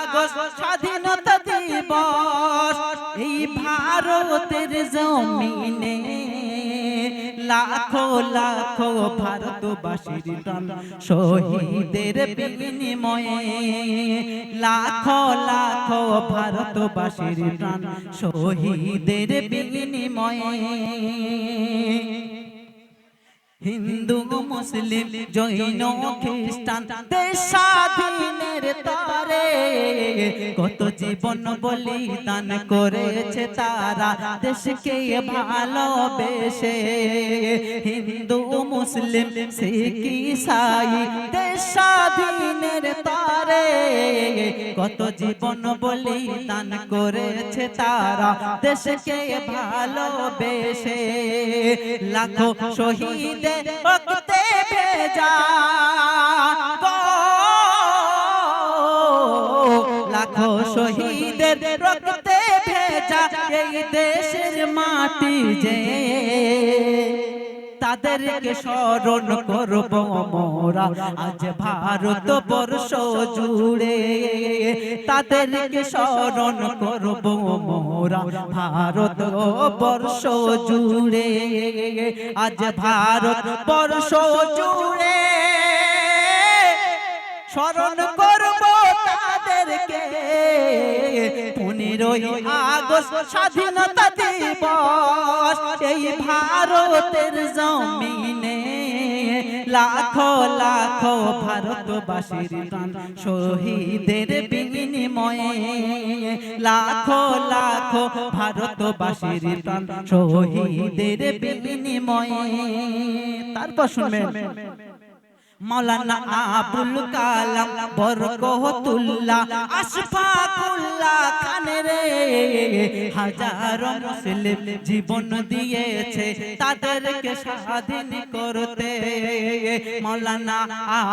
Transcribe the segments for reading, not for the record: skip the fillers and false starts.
August স্বাধীনতা দিবস এই ভারতের জমিনে লাখো লাখো ভারতবাসীর প্রাণ শহীদের বিনিময়ে লাখো লাখো ভারতবাসীর প্রাণ শহীদের বিনিময়ে হিন্দু মুসলিম জৈন খ্রিস্টান দেশ স্বাধীনের তরে কত জীবন বলিদান করেছে তারা দেশকে ভালোবেসে হিন্দু মুসলিম শিখ ঈসাই দেশ স্বাধীনের তরে কত জীবন বলিদান করেছে তারা দেশকে ভালোবেসে লাখো শহীদ রক্তে ভেজা লাখো শহীদের রক্তে ভেজা এই দেশের মাটি যে তাদেরকে স্মরণ করব মোরা আজ ভারত বর্ষ জুড়ে তাদেরকে স্মরণ করব মোরা ভারত বর্ষ জুড়ে আজ ভারত বর্ষ জুড়ে স্মরণ করব তাদেরকে 15ই আগস্ট স্বাধীনতা দিবস এই ভারতের জমিনে লাখো লাখো ভারতবাসীর প্রাণ শহীদের বিনিময়ে লাখো লাখো ভারতবাসীর প্রাণ শহীদের বিনিময়ে তারপর শুনবেন मौलाना अबुल कलाम बरकतुल्लाह अशफाकुल्लाह खान रे हजारों मुस्लिम जीवन दिएছে তাদেরকে স্বাধীন করতে मौलाना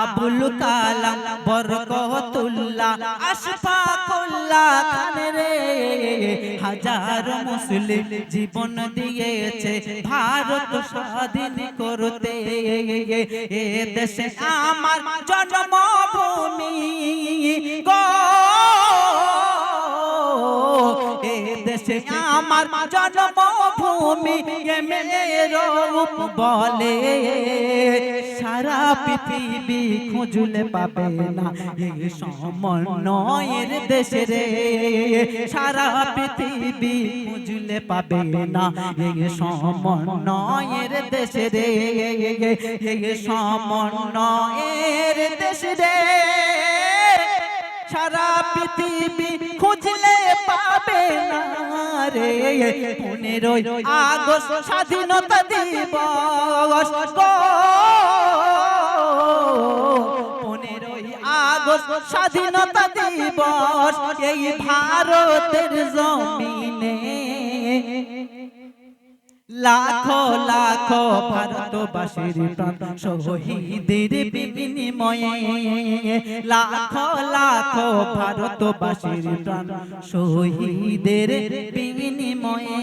अबुल कलाम बरकतुल्लाह अशफाकुल्लाह खान रे हजारों मुस्लिम जीवन दिएছে भारत স্বাধীন করতে এ দেশে আমার জন্মভূমি গো এ দেশে আমার জন্মভূমি মেয়ের রূপ বলে সারা পৃথিবী খুঁজলে পাবে না এই সমন্বয়ের দেশে রে সারা পৃথিবী খুঁজলে পাবে না এই সমন্বয়ের দেশে রে এই সমন্বয়ের দেশে রে সারা পৃথিবী খুঁজলে পাবে না রে 15ই আগস্ট স্বাধীনতা দিবস গো 15ই আগস্ট স্বাধীনতা দিবস এই ভারতের জমিনে লাখো লাখো ভারতবাসীর প্রাণ শহীদের বিনিময়ে লাখো লাখো ভারতবাসীর প্রাণ শহীদের বিনিময়ে